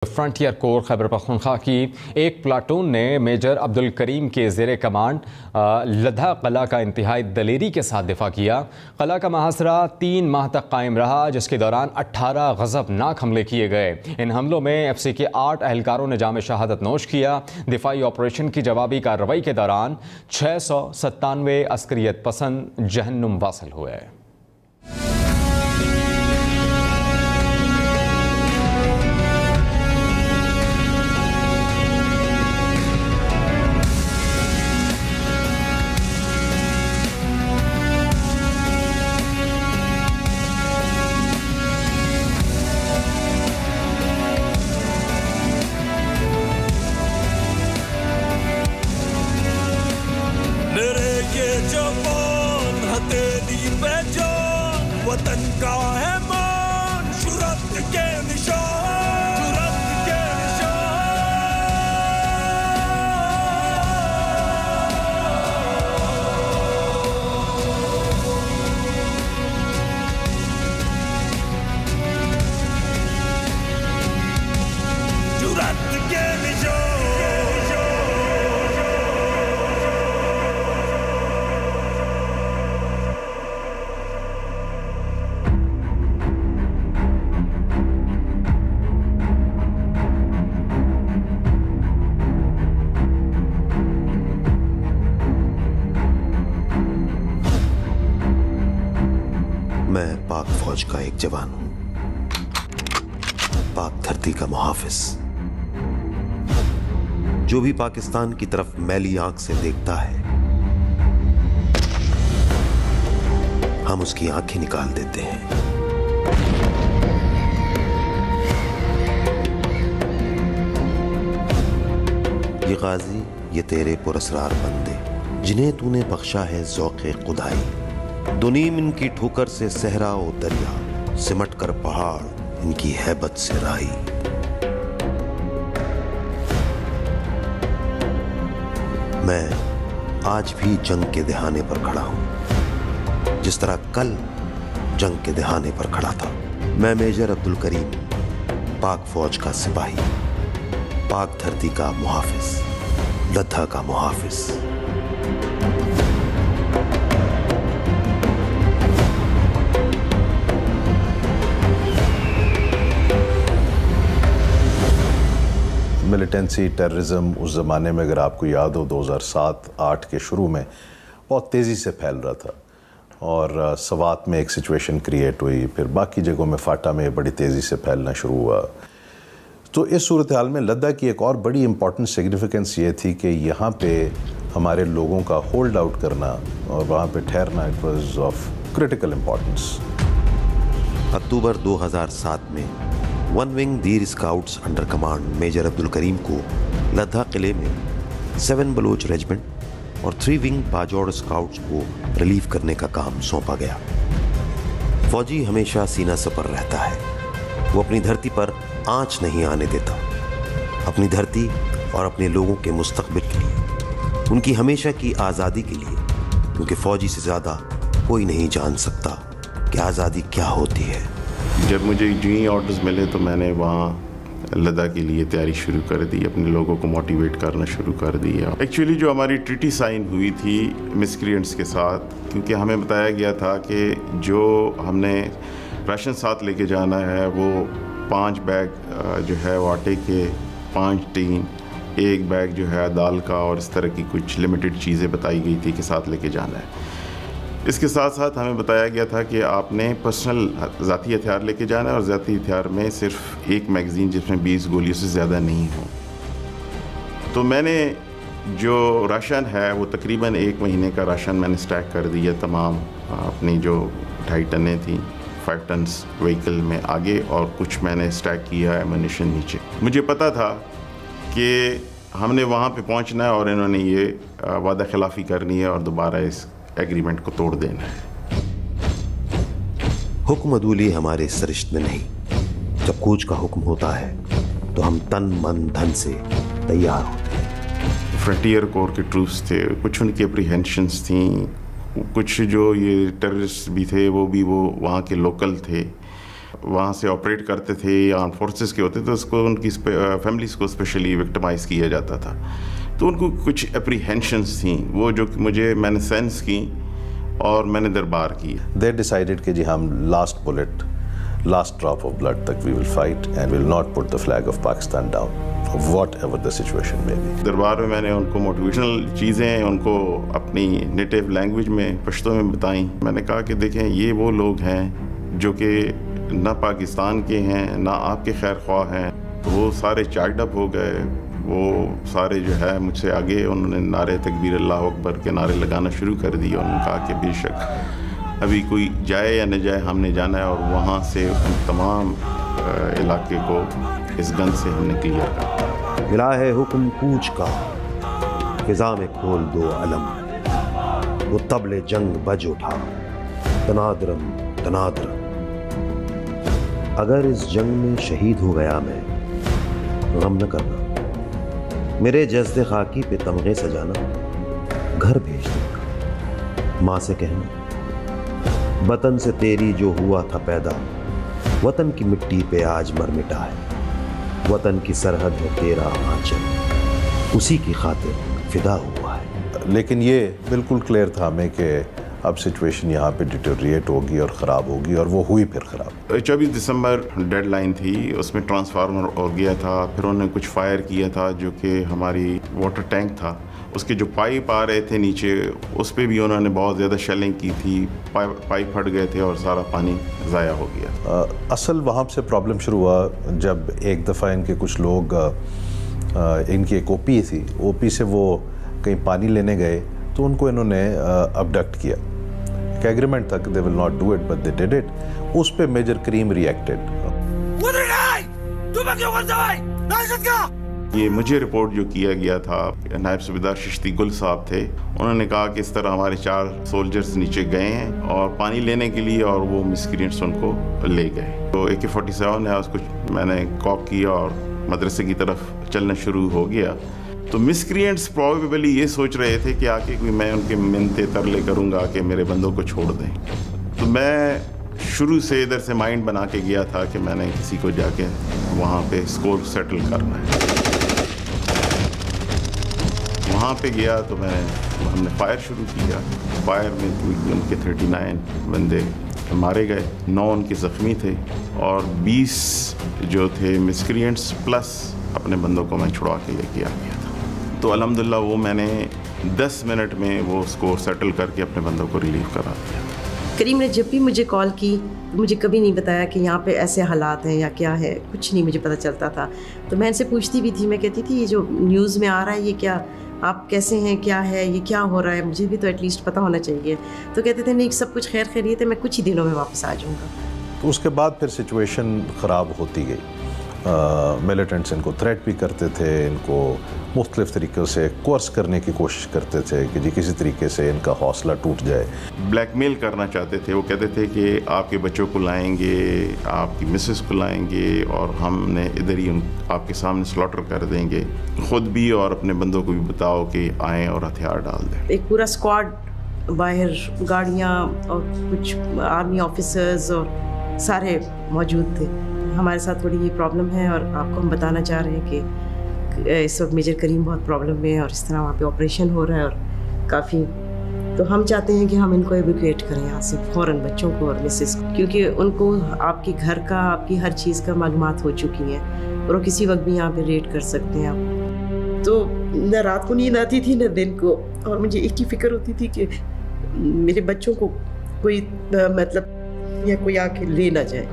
Frontier core Khyber Pakhtunkhwa की एक platoon ने मेजर अब्दुल करीम के ज़ेरे कमांड लद्दा कला का इंतहाई दलेरी के साथ दिफा किया। कला का मुहासरा 3 माह तक कायम रहा, जिसके दौरान 18 गज़बनाक हमले किए गए। इन हमलों में FC के 8 एहलकारों ने जाम शहादत नोश किया। दिफाई ऑपरेशन की जवाबी कार्रवाई के दौरान 697 अस्करियत पसंद जहन्नुम वासिल हुए। वतन का है मान, शुरत के निशान, शुरत के निशान, शुरत के निशान। मैं पाक फौज का एक जवान हूं, पाक धरती का मुहाफिज। जो भी पाकिस्तान की तरफ मैली आंख से देखता है, हम उसकी आंखें निकाल देते हैं। ये गाजी, ये तेरे पुरस्रार बंदे, जिन्हें तूने बख्शा है ज़ौक़े खुदाई। दुनीम इनकी ठोकर से सहरा ओ दरिया, सिमट कर पहाड़ इनकी हैबत से राई। मैं आज भी जंग के दहाने पर खड़ा हूं, जिस तरह कल जंग के दहाने पर खड़ा था। मैं मेजर अब्दुल करीम, पाक फौज का सिपाही, पाक धरती का मुहाफिज, लद्दा का मुहाफिज। मिलिटेंसी टेररिज्म उस ज़माने में, अगर आपको याद हो, 2007-8 के शुरू में बहुत तेज़ी से फैल रहा था और सवात में एक सिचुएशन क्रिएट हुई, फिर बाकी जगहों में फाटा में बड़ी तेज़ी से फैलना शुरू हुआ। तो इस सूरत हाल में लद्दा की एक और बड़ी इम्पॉर्टेंट सिग्निफिकेंस ये थी कि यहाँ पे हमारे लोगों का होल्ड आउट करना और वहाँ पे ठहरना, it was of critical importance. October 2007 में 1 wing Dir scouts under command major Abdul Karim को लद्दा किले में 7 बलोच रेजिमेंट और 3 विंग बाजौड़ स्काउट्स को रिलीव करने का काम सौंपा गया। फौजी हमेशा सीना सपर रहता है, वो अपनी धरती पर आंच नहीं आने देता। अपनी धरती और अपने लोगों के मुस्तकबिल के लिए, उनकी हमेशा की आज़ादी के लिए, क्योंकि फौजी से ज़्यादा कोई नहीं जान सकता कि आज़ादी क्या होती है। जब मुझे जी ऑर्डर्स मिले तो मैंने वहाँ लद्दा के लिए तैयारी शुरू कर दी, अपने लोगों को मोटिवेट करना शुरू कर दिया। एक्चुअली जो हमारी ट्रीटी साइन हुई थी मिसक्रिएंट्स के साथ, क्योंकि हमें बताया गया था कि जो हमने राशन साथ लेके जाना है वो 5 बैग जो है वो आटे के, 5 टीन, 1 बैग जो है दाल का, और इस तरह की कुछ लिमिटेड चीज़ें बताई गई थी कि साथ लेके जाना है। इसके साथ साथ हमें बताया गया था कि आपने पर्सनल ज़ाती हथियार लेके जाना है और ज़ाती हथियार में सिर्फ 1 मैगज़ीन जिसमें 20 गोलियों से ज़्यादा नहीं हो। तो मैंने जो राशन है वो तकरीबन 1 महीने का राशन मैंने स्टैक कर दिया, तमाम अपनी जो 2.5 टनें थी 5 टन्स व्हीकल में आगे, और कुछ मैंने स्टैक किया एमुनिशन नीचे। मुझे पता था कि हमने वहाँ पे पहुँचना है और इन्होंने ये वादा खिलाफ़ी करनी है और दोबारा इस एग्रीमेंट को तोड़ देना है। हुक्म अदूली हमारे सरिश्त में नहीं। जब कूच का हुक्म होता है तो हम तन मन धन से तैयार होते हैं। फ्रंटियर कोर के ट्रूप्स थे, कुछ उनकी अप्रीहेंशंस थी, कुछ जो ये टेररिस्ट भी थे वो वहाँ के लोकल थे। वहाँ से ऑपरेट करते थे या आर्म फोर्सेस के होते थे, उसको उनकी फैमिलीज़ को स्पेशली विक्टिमाइज़ किया जाता था। तो उनको कुछ एप्रीहेंशंस थी वो जो मैंने सेंस की और मैंने दरबार की। दे डिसाइडेड कि जी हम last bullet, last drop of blood तक we will fight and will not put the flag of Pakistan down whatever the situation may be. दरबार में मैंने उनको मोटिवेशनल चीज़ें उनको अपनी नेटिव लैंग्वेज में पश्तो में बताई। मैंने कहा कि देखें ये वो लोग हैं जो कि ना पाकिस्तान के हैं ना आपके खैर ख्वाह हैं। तो वो सारे चार्ड अप हो गए, वो सारे जो है मुझसे आगे उन्होंने नारे तकबीर अल्लाह अकबर के नारे लगाना शुरू कर दिए। उन्होंने कहा कि बेशक अभी कोई जाए या न जाए हमने जाना है, और वहाँ से उन तमाम इलाके को इस गन से हमने क्लियर कर। मिला है हुक्म कूच का, फिजा में खोल दो अलम, वो तबले जंग बज उठा, तनादरम तनादरम। अगर इस जंग में शहीद हो गया मैं, गम न करना, मेरे जज्दे खाकी पे तमगे सजाना, घर भेज दूंगा। माँ से कहना वतन से तेरी जो हुआ था पैदा, वतन की मिट्टी पे आज मर मिटा है। वतन की सरहद है तेरा आंचल, उसी की खातिर फिदा हुआ है। लेकिन ये बिल्कुल क्लियर था हमें कि अब सिचुएशन यहाँ पे डिटेरिएट होगी और ख़राब होगी, और वो हुई फिर ख़राब। 24 दिसंबर डेडलाइन थी, उसमें ट्रांसफार्मर हो गया था। फिर उन्होंने कुछ फायर किया था जो कि हमारी वाटर टैंक था, उसके जो पाइप आ रहे थे नीचे उस पर भी उन्होंने बहुत ज़्यादा शेलिंग की थी। पाइप फट गए थे और सारा पानी ज़ाया हो गया। असल वहाँ से प्रॉब्लम शुरू हुआ जब एक दफ़ा इनके कुछ लोग, इनकी एक ओपी थी, ओपी से वो कहीं पानी लेने गए तो उनको इन्होंने अबडक्ट किया। एक एग्रीमेंट था कि they will not do it but they did it. उस पे मेजर करीम रिएक्टेड। ये मुझे रिपोर्ट जो किया गया था, नायब सूबेदार चिश्ती गुल साहब थे, उन्होंने कहा कि इस तरह हमारे 4 सोल्जर्स नीचे गए हैं और पानी लेने के लिए, और वो मिसक्रिएंट्स उनको ले गए। तो AK-47 है, उसको मैंने कॉक किया और मदरसे की तरफ चलना शुरू हो गया। तो मिसक्रिएंट्स प्रोबेबली ये सोच रहे थे कि आके कोई मैं उनके मिन्नते तरले करूँगा कि मेरे बंदों को छोड़ दें। तो मैं शुरू से इधर से माइंड बना के गया था कि मैंने किसी को जाके वहाँ पे स्कोर सेटल करना है। वहाँ पे गया तो हमने फायर शुरू किया। फायर में उनके 39 बंदे मारे गए, 9 उनके ज़ख्मी थे, और 20 जो थे मिसक्रिएंट्स प्लस अपने बंदों को मैं छुड़ा के लेके आ गया था। तो अल्हम्दुलिल्लाह वो मैंने 10 मिनट में वो स्कोर सेटल करके अपने बंदों को रिलीव करा दिया। करीम ने जब भी मुझे कॉल की तो मुझे कभी नहीं बताया कि यहाँ पे ऐसे हालात हैं या क्या है, कुछ नहीं मुझे पता चलता था। तो मैं इनसे पूछती भी थी, मैं कहती थी ये जो न्यूज़ में आ रहा है ये क्या, आप कैसे हैं, क्या है, ये क्या हो रहा है, मुझे भी तो एटलीस्ट पता होना चाहिए। तो कहते थे नहीं सब कुछ खैर खैरियत है, मैं कुछ ही दिनों में वापस आ जाऊँगा। तो उसके बाद फिर सिचुएशन ख़राब होती गई। मिलिटेंट्स इनको थ्रेट भी करते थे, इनको मुख्तलिफ़ तरीक़ों से कोर्स करने की कोशिश करते थे कि जी किसी तरीके से इनका हौसला टूट जाए। ब्लैकमेल करना चाहते थे। वो कहते थे कि आपके बच्चों को लाएंगे, आपकी मिसेस को लाएंगे, और हमने इधर ही आपके सामने स्लॉटर कर देंगे। ख़ुद भी और अपने बंदों को भी बताओ कि आएँ और हथियार डाल दें। एक पूरा स्क्वाड बाहर, गाड़ियाँ और कुछ आर्मी ऑफिसर्स और सारे मौजूद थे। हमारे साथ थोड़ी ये प्रॉब्लम है और आपको हम बताना चाह रहे हैं कि इस वक्त मेजर करीम बहुत प्रॉब्लम में है और इस तरह वहाँ पे ऑपरेशन हो रहा है और काफ़ी, तो हम चाहते हैं कि हम इनको एवैक्यूएट करें यहाँ से फ़ौरन, बच्चों को और मिसेस को, क्योंकि उनको आपके घर का, आपकी हर चीज़ का मालूमात हो चुकी हैं और वो किसी वक्त भी यहाँ पे रेड कर सकते हैं आप। तो न रात को नींद आती थी न दिन को, और मुझे एक ही फिक्र होती थी कि मेरे बच्चों को कोई मतलब या कोई आके ले ना जाए।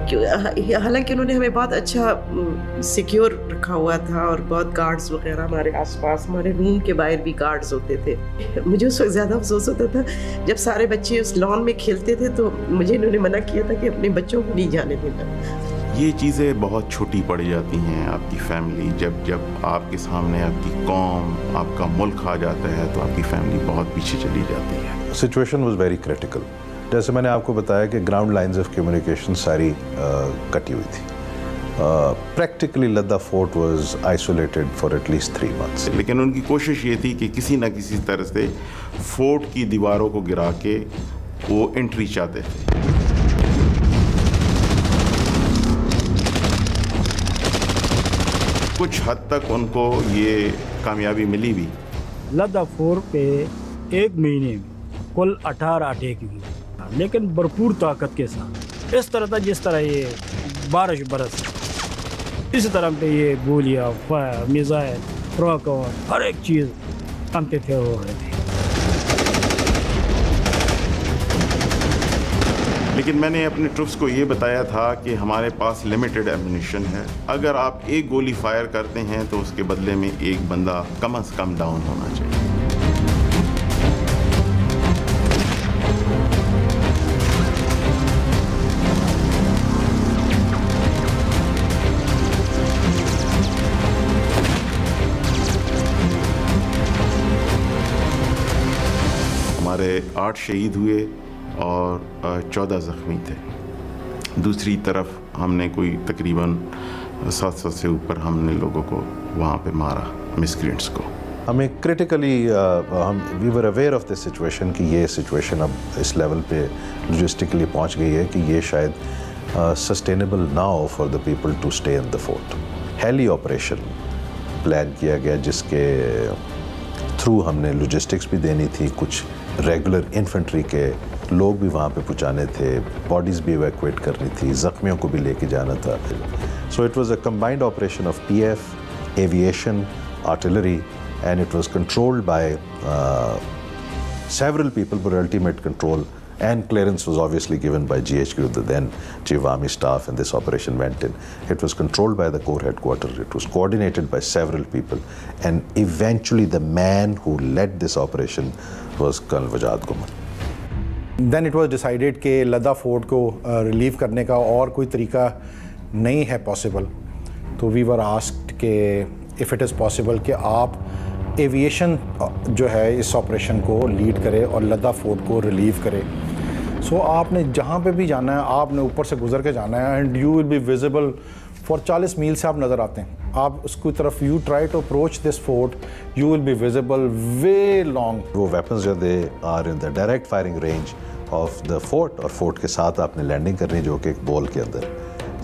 हालांकि उन्होंने हमें बहुत अच्छा सिक्योर रखा हुआ था और बहुत गार्ड्स वगैरह हमारे आसपास, हमारे रूम के बाहर भी गार्ड्स होते थे। मुझे उस वक्त ज़्यादा अफसोस होता था जब सारे बच्चे उस लॉन में खेलते थे, तो मुझे इन्होंने मना किया था कि अपने बच्चों को नहीं जाने देना। ये चीज़ें बहुत छोटी पड़ जाती हैं आपकी फैमिली, जब आपके सामने आपकी कौम, आपका मुल्क आ जाता है तो आपकी फैमिली बहुत पीछे चली जाती है। Situation was very critical. जैसे मैंने आपको बताया कि ग्राउंड लाइंस ऑफ कम्युनिकेशन सारी कटी हुई थी। Practically Ladha fort was isolated for at least 3 months। लेकिन उनकी कोशिश ये थी कि किसी न किसी तरह से फोर्ट की दीवारों को गिरा के वो एंट्री चाहते थे। कुछ हद तक उनको ये कामयाबी मिली भी। लद्दा फोर पे एक महीने में कुल 18 अटैक हुए, लेकिन भरपूर ताकत के साथ। इस तरह था जिस तरह ये बारिश बरस, इस तरह पे ये गोलियाँ, फायर, मिसाइल, रॉकेट, हर एक चीज़ हम पे थे हो रहे थे। लेकिन मैंने अपने ट्रूप्स को ये बताया था कि हमारे पास लिमिटेड एम्युनिशन है, अगर आप एक गोली फायर करते हैं तो उसके बदले में एक बंदा कम से कम डाउन होना चाहिए। हमारे 8 शहीद हुए और 14 ज़ख्मी थे। दूसरी तरफ हमने कोई तकरीबन 700 से ऊपर हमने लोगों को वहाँ पे मारा, मिसक्रिएंट्स को। हमें critically we were aware of this situation कि ये सिचुएशन अब इस लेवल पे लॉजिस्टिकली पहुँच गई है कि ये शायद सस्टेनेबल ना हो for the people to stay in the fort. Heli operation plan किया गया जिसके थ्रू हमने लॉजिस्टिक्स भी देनी थी, कुछ रेगुलर इन्फेंट्री के लोग भी वहाँ पे पहुँचाने थे, बॉडीज़ भी इवैक्यूएट करनी थी, ज़ख्मियों को भी लेके जाना था। So it was a combined operation of PF, aviation, artillery, and it was controlled by several people, but ultimate control and clearance was obviously given by GHQ, the then Chief of Army Staff, and this operation went in. It was controlled by the Corps Headquarters. It was coordinated by several people, and eventually the man who led this operation was Colonel Wajad Guman. Then it was decided कि लद्दा fort को relieve करने का और कोई तरीका नहीं है possible, तो वी वर आस्क्ड कि इफ़ इट इज़ पॉसिबल कि आप एविएशन जो है इस ऑपरेशन को लीड करे और लद्दा फोर्ट को रिलीव करे। सो आपने जहाँ पे भी जाना है आपने ऊपर से गुजर के जाना है, and you will be visible for 40 मील से आप नज़र आते हैं। आप उसकी तरफ you try to approach this fort, you will be visible way long. वो वेपन्स जो they are in the direct firing range of the fort, और फोर्ट के साथ आपने लैंडिंग करनी जो कि एक बॉल के अंदर।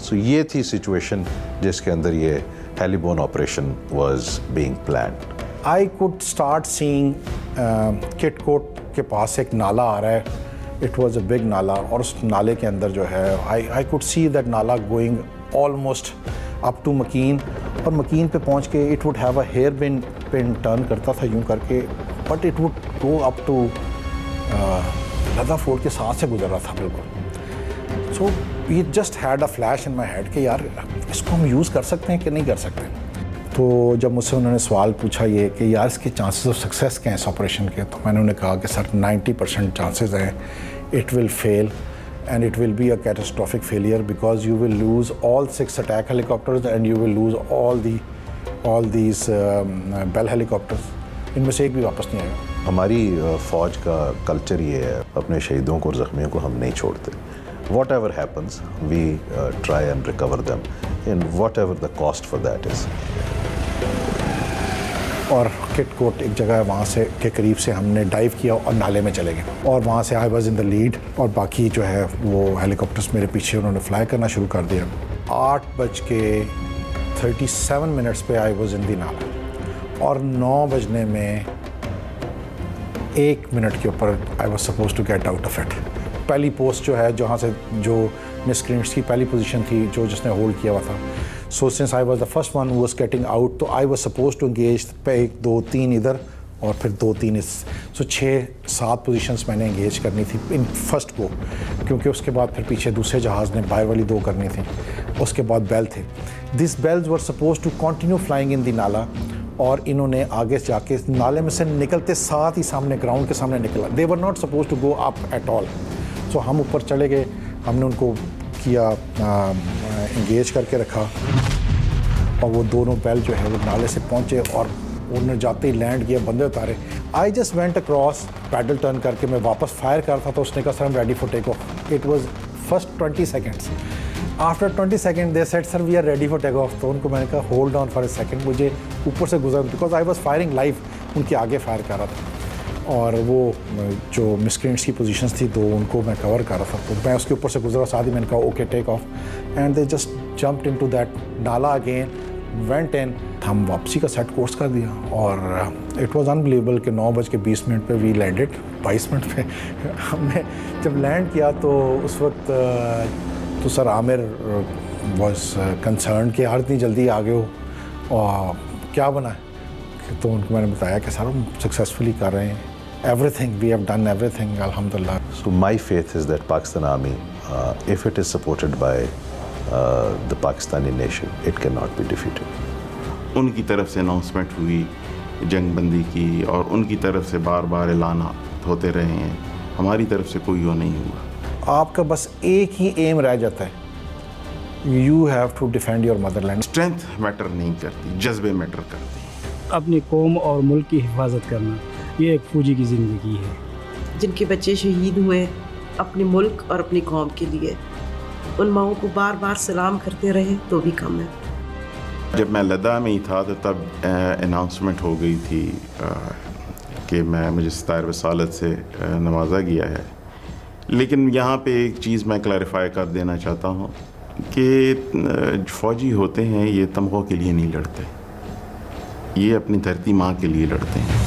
सो ये थी सिचुएशन जिसके अंदर ये heliborne operation was being planned. I could start seeing Kitkot के पास एक नाला आ रहा है, इट वाज अ बिग नाला, और उस नाले के अंदर जो है आई कुड सी दैट नाला going almost up to Makeen, और मकीन पे पहुंच के it would have a hairpin turn करता था यूं करके, but it would go up to Ladha fort के साथ से गुजर रहा था बिल्कुल। सो ये just had a flash in my head कि यार इसको हम यूज़ कर सकते हैं कि नहीं कर सकते। तो जब मुझसे उन्होंने सवाल पूछा ये कि यार इसके चांसेस ऑफ सक्सेस क्या हैं इस ऑपरेशन के, तो मैंने उन्हें कहा कि सर 90% चांसेस हैं, it will fail and it will be a catastrophic failure because you will lose all 6 attack helicopters and you will lose all these Bell helicopters. इनमें से एक भी वापस नहीं आएगा। हमारी फ़ौज का कल्चर ये है, अपने शहीदों को और ज़ख्मियों को हम नहीं छोड़ते। Whatever happens, we try and recover them in whatever the cost for that is. और किटकोट एक जगह है, वहाँ से के करीब से हमने डाइव किया और नाले में चले गए, और वहाँ से I was in the lead, और बाकी जो है वो हेलीकॉप्टर्स मेरे पीछे उन्होंने फ्लाई करना शुरू कर दिया। 8:37 पे आई वाज इन दी नाला, और 9 बजने में 1 मिनट के ऊपर I was suppose to get out of it. पहली पोस्ट जो है जहाँ से जो मिसक्रिएंट्स की पहली पोजीशन थी जो जिसने होल्ड किया हुआ था, so since I was the first one who was getting out, तो I was suppose to engage पे 1 2 3 इधर और फिर 2 3 इस, सो 6-7 पोजीशंस मैंने एंगेज करनी थी इन फर्स्ट को, क्योंकि उसके बाद फिर पीछे दूसरे जहाज़ ने बाहर वाली 2 करनी थी, उसके बाद बेल थे। This bells were suppose to continue flying in the नाला, और इन्होंने आगे जाके नाले में से निकलते साथ ही सामने ग्राउंड के सामने निकला। They were not suppose to go up at all. So हम ऊपर चले गए, हमने उनको किया इंगेज करके रखा, और वो दोनों बेल जो है वो नाले से पहुँचे और उन्होंने जाते ही लैंड किया, बंदे उतारे। I just went across, paddle turn करके मैं वापस फायर कर रहा था, तो उसने कहा sir I am ready for take off. It was first 20 seconds, after 20 second they said sir we are ready for take off. तो उनको मैंने कहा hold on for a second, मुझे ऊपर से गुजर, because I was firing live, उनके आगे फायर कर रहा था, और वो जो मिसक्रिएंट्स की पोजीशंस थी 2 उनको मैं कवर कर रहा था, तो मैं उसके ऊपर से गुजरा, साथ ही मैंने कहा okay take off, and they just jumped into that नाला अगेन, वेंट इन, हम वापसी का सेट कोर्स कर दिया और इट वाज अनबिलीवेबल कि 9:20 पे वी लैंडेड 22 मिनट पे। हमने जब लैंड किया तो उस वक्त तो सर आमिर वाज कंसर्न कि यार इतनी जल्दी आ गए हो और क्या बना है। तो उनको मैंने बताया कि सर हम सक्सेसफुली कर रहे हैं, everything we have done everything, alhamdulillah. So my faith is that Pakistan Army, if it is supported by the Pakistani nation, it cannot be defeated. उनकी तरफ से अनाउंसमेंट हुई जंग बंदी की और उनकी तरफ से बार बार ऐलान होते रहे हैं, हमारी तरफ से कोई वो नहीं हुआ। आपका बस एक ही एम रह जाता है, you have to defend your motherland. Strength matter नहीं करती, जज्बे मैटर करती। अपनी कौम और मुल्क की हिफाजत करना ये एक फौजी की ज़िंदगी है। जिनके बच्चे शहीद हुए अपने मुल्क और अपनी कौम के लिए, उन माओं को बार बार सलाम करते रहे तो भी कम है। जब मैं लद्दाख में ही था तो तब अनाउंसमेंट हो गई थी कि मुझे 17 वसालत से नवाजा गया है। लेकिन यहाँ पे एक चीज़ मैं क्लैरिफाई कर देना चाहता हूँ कि फ़ौजी होते हैं ये तमग़ों के लिए नहीं लड़ते, ये अपनी धरती माँ के लिए लड़ते हैं।